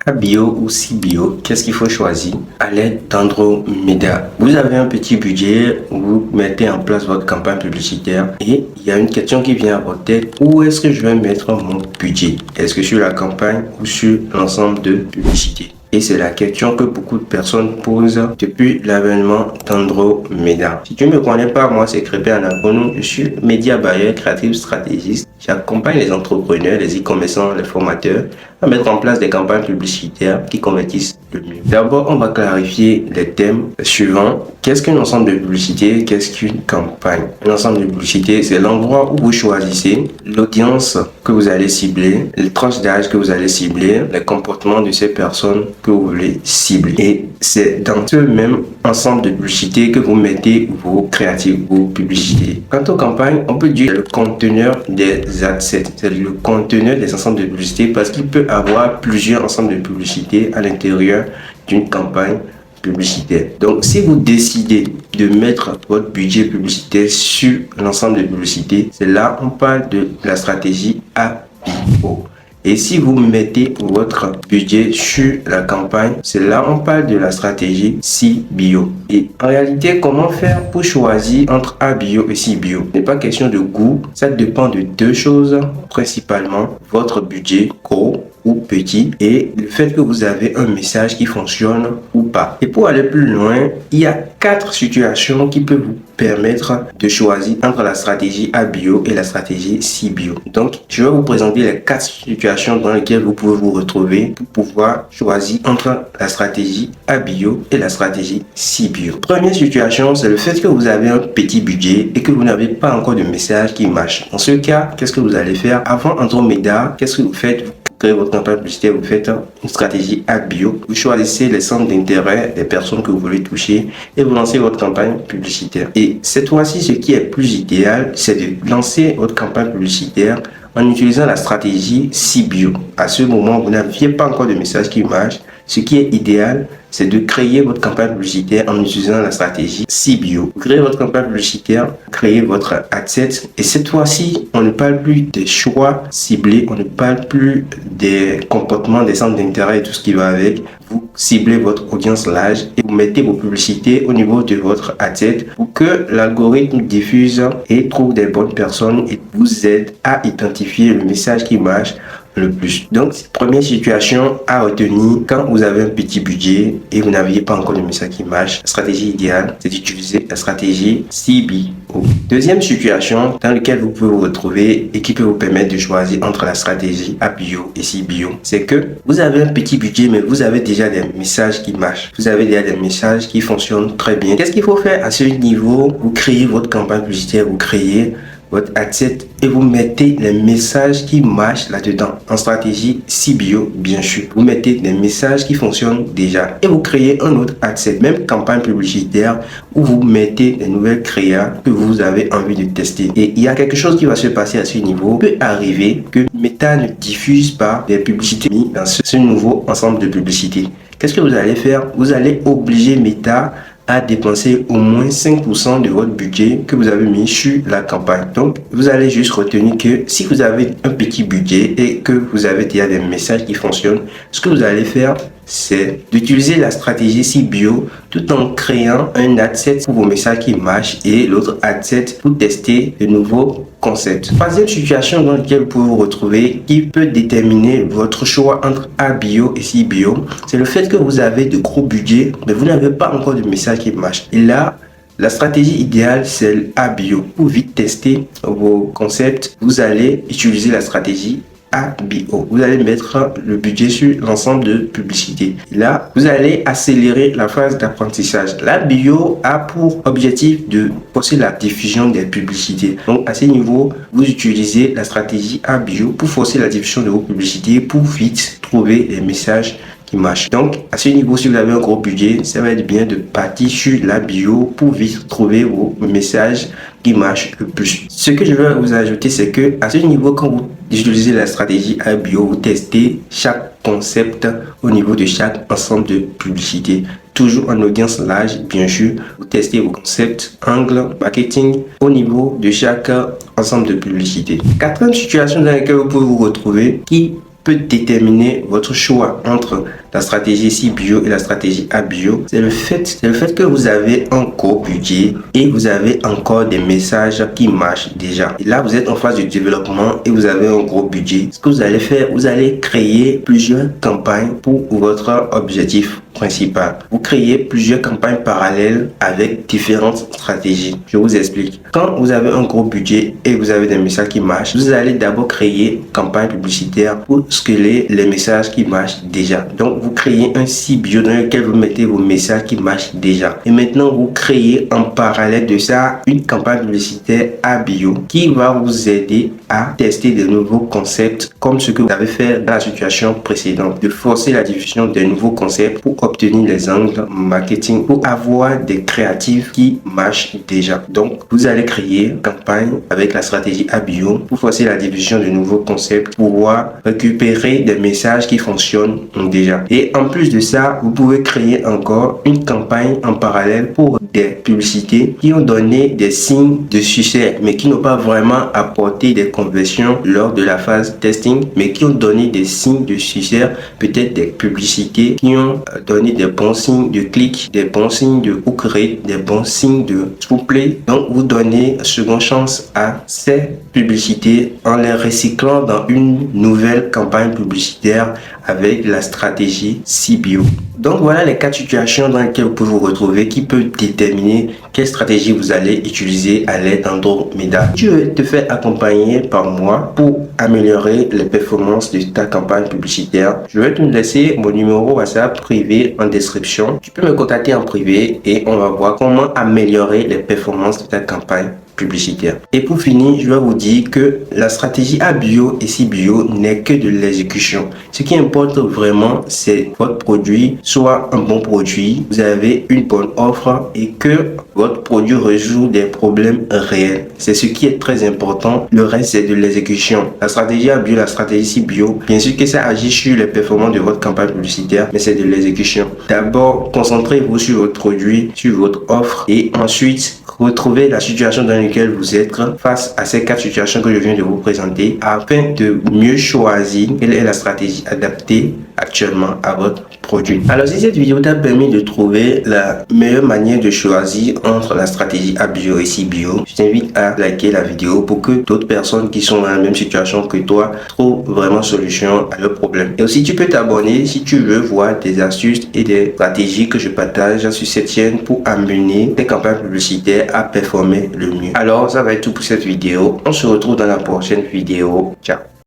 ABio ou CBio, qu'est-ce qu'il faut choisir? À l'aide d'Andromeda. Vous avez un petit budget, vous mettez en place votre campagne publicitaire et il y a une question qui vient à votre tête. Où est-ce que je vais mettre mon budget? Est-ce que sur la campagne ou sur l'ensemble de publicités? Et c'est la question que beaucoup de personnes posent depuis l'avènement d'Andromeda. Si tu ne me connais pas, moi c'est Crépé Anagono. Je suis média buyer, créatif stratégiste. J'accompagne les entrepreneurs, les e-commerçants, les formateurs à mettre en place des campagnes publicitaires qui convertissent le mieux. D'abord, on va clarifier les thèmes suivants. Qu'est-ce qu'un ensemble de publicité? Qu'est-ce qu'une campagne? Un ensemble de publicité, c'est l'endroit où vous choisissez l'audience que vous allez cibler, les tranches d'âge que vous allez cibler, les comportements de ces personnes que vous voulez cibler. Et c'est dans ce même ensemble de publicités que vous mettez vos créatifs, vos publicités. Quant aux campagnes, on peut dire le conteneur des adsets, c'est le conteneur des ensembles de publicités parce qu'il peut avoir plusieurs ensembles de publicités à l'intérieur d'une campagne publicitaire. Donc, si vous décidez de mettre votre budget publicitaire sur l'ensemble de publicités, c'est là on parle de la stratégie ABO. Et si vous mettez votre budget sur la campagne, c'est là on parle de la stratégie CBio. Et en réalité, comment faire pour choisir entre ABio et CBio? Ce n'est pas question de goût, ça dépend de deux choses, principalement votre budget gros ou petit et le fait que vous avez un message qui fonctionne ou pas. Et pour aller plus loin, il y a 4 situations qui peuvent vous permettre de choisir entre la stratégie ABio et la stratégie CBio. Donc, je vais vous présenter les 4 situations dans lesquelles vous pouvez vous retrouver pour pouvoir choisir entre la stratégie ABio et la stratégie CBio. Première situation, c'est le fait que vous avez un petit budget et que vous n'avez pas encore de message qui marche. Dans ce cas, qu'est-ce que vous allez faire? Avant Andromeda, qu'est-ce que vous faites? Créez votre campagne publicitaire, vous faites une stratégie ABio, vous choisissez les centres d'intérêt des personnes que vous voulez toucher et vous lancez votre campagne publicitaire. Et cette fois-ci, ce qui est plus idéal, c'est de lancer votre campagne publicitaire en utilisant la stratégie CBio. À ce moment, vous n'aviez pas encore de message qui marche. Ce qui est idéal, c'est de créer votre campagne publicitaire en utilisant la stratégie CBio. Vous créez votre campagne publicitaire, créez votre adset et cette fois-ci, on ne parle plus des choix ciblés, on ne parle plus des comportements, des centres d'intérêt et tout ce qui va avec. Vous ciblez votre audience large et vous mettez vos publicités au niveau de votre adset pour que l'algorithme diffuse et trouve des bonnes personnes et vous aide à identifier le message qui marche le plus. Donc, première situation à retenir quand vous avez un petit budget et vous n'aviez pas encore de message qui marche. La stratégie idéale, c'est d'utiliser la stratégie CBio. Deuxième situation dans laquelle vous pouvez vous retrouver et qui peut vous permettre de choisir entre la stratégie ABio et CBio, c'est que vous avez un petit budget mais vous avez déjà des messages qui marchent. Vous avez déjà des messages qui fonctionnent très bien. Qu'est-ce qu'il faut faire à ce niveau? Vous créez votre campagne publicitaire, vous créez votre adset et vous mettez les messages qui marchent là-dedans. En stratégie CBio, bien sûr, vous mettez des messages qui fonctionnent déjà et vous créez un autre adset, même campagne publicitaire où vous mettez des nouvelles créas que vous avez envie de tester. Et il y a quelque chose qui va se passer à ce niveau. Il peut arriver que Meta ne diffuse pas des publicités dans ce nouveau ensemble de publicités. Qu'est-ce que vous allez faire? Vous allez obliger Meta à dépenser au moins 5% de votre budget que vous avez mis sur la campagne. Donc, vous allez juste retenir que si vous avez un petit budget et que vous avez déjà des messages qui fonctionnent, ce que vous allez faire, c'est d'utiliser la stratégie CBio tout en créant un adset pour vos messages qui marchent et l'autre adset pour tester de nouveaux concepts. Troisième situation dans laquelle vous pouvez vous retrouver qui peut déterminer votre choix entre ABio et CBio, c'est le fait que vous avez de gros budgets mais vous n'avez pas encore de messages qui marchent. Et là, la stratégie idéale, c'est l'ABio. Pour vite tester vos concepts, vous allez utiliser la stratégie ABio. Vous allez mettre le budget sur l'ensemble de publicités. Là, vous allez accélérer la phase d'apprentissage. L'ABio a pour objectif de forcer la diffusion des publicités. Donc, à ce niveau, vous utilisez la stratégie ABio pour forcer la diffusion de vos publicités, pour vite trouver les messages qui marche. Donc, à ce niveau, si vous avez un gros budget, ça va être bien de partir sur l'ABio pour vite trouver vos messages qui marchent le plus. Ce que je veux vous ajouter, c'est que à ce niveau, quand vous utilisez la stratégie ABio, vous testez chaque concept au niveau de chaque ensemble de publicités. Toujours en audience large, bien sûr, vous testez vos concepts, angles, marketing au niveau de chaque ensemble de publicités. Quatrième situation dans laquelle vous pouvez vous retrouver qui peut déterminer votre choix entre la stratégie CBio et la stratégie ABio, c'est le fait que vous avez un gros budget et vous avez encore des messages qui marchent déjà. Et là, vous êtes en phase de développement et vous avez un gros budget. Ce que vous allez faire, vous allez créer plusieurs campagnes pour votre objectif principal. Vous créez plusieurs campagnes parallèles avec différentes stratégies. Je vous explique. Quand vous avez un gros budget et vous avez des messages qui marchent, vous allez d'abord créer une campagne publicitaire pour scaler les messages qui marchent déjà. Donc, vous créez un CBio dans lequel vous mettez vos messages qui marchent déjà. Et maintenant, vous créez en parallèle de ça une campagne publicitaire ABio qui va vous aider à tester de nouveaux concepts comme ce que vous avez fait dans la situation précédente, de forcer la diffusion de nouveaux concepts pour obtenir les angles marketing, pour avoir des créatifs qui marchent déjà. Donc, vous allez créer une campagne avec la stratégie ABio pour forcer la diffusion de nouveaux concepts, pour pouvoir récupérer des messages qui fonctionnent déjà. Et en plus de ça, vous pouvez créer encore une campagne en parallèle pour des publicités qui ont donné des signes de succès, mais qui n'ont pas vraiment apporté des conversions lors de la phase testing, mais qui ont donné des signes de succès, peut-être des publicités qui ont donné des bons signes de clic, des bons signes de hook rate, des bons signes de play. Donc, vous donnez seconde chance à ces publicités en les recyclant dans une nouvelle campagne publicitaire avec la stratégie CBio. Donc voilà les 4 situations dans lesquelles vous pouvez vous retrouver qui peuvent déterminer quelle stratégie vous allez utiliser à l'aide d'Andromeda. Tu veux te faire accompagner par moi pour améliorer les performances de ta campagne publicitaire. Je vais te laisser mon numéro WhatsApp privé en description. Tu peux me contacter en privé et on va voir comment améliorer les performances de ta campagne publicitaire. Et pour finir, je vais vous dire que la stratégie ABio et CBio n'est que de l'exécution. Ce qui importe vraiment, c'est votre produit soit un bon produit, vous avez une bonne offre et que votre produit résout des problèmes réels. C'est ce qui est très important. Le reste, c'est de l'exécution. La stratégie ABio, la stratégie CBio, bien sûr que ça agit sur les performances de votre campagne publicitaire, mais c'est de l'exécution. D'abord, concentrez-vous sur votre produit, sur votre offre et ensuite, retrouvez la situation dans laquelle vous êtes face à ces 4 situations que je viens de vous présenter afin de mieux choisir quelle est la stratégie adaptée actuellement à votre produit. Alors, si cette vidéo t'a permis de trouver la meilleure manière de choisir entre la stratégie ABio et CBio, je t'invite à liker la vidéo pour que d'autres personnes qui sont dans la même situation que toi trouvent vraiment solution à leurs problèmes. Et aussi, tu peux t'abonner si tu veux voir des astuces et des stratégies que je partage sur cette chaîne pour amener tes campagnes publicitaires à performer le mieux. Alors, ça va être tout pour cette vidéo. On se retrouve dans la prochaine vidéo. Ciao.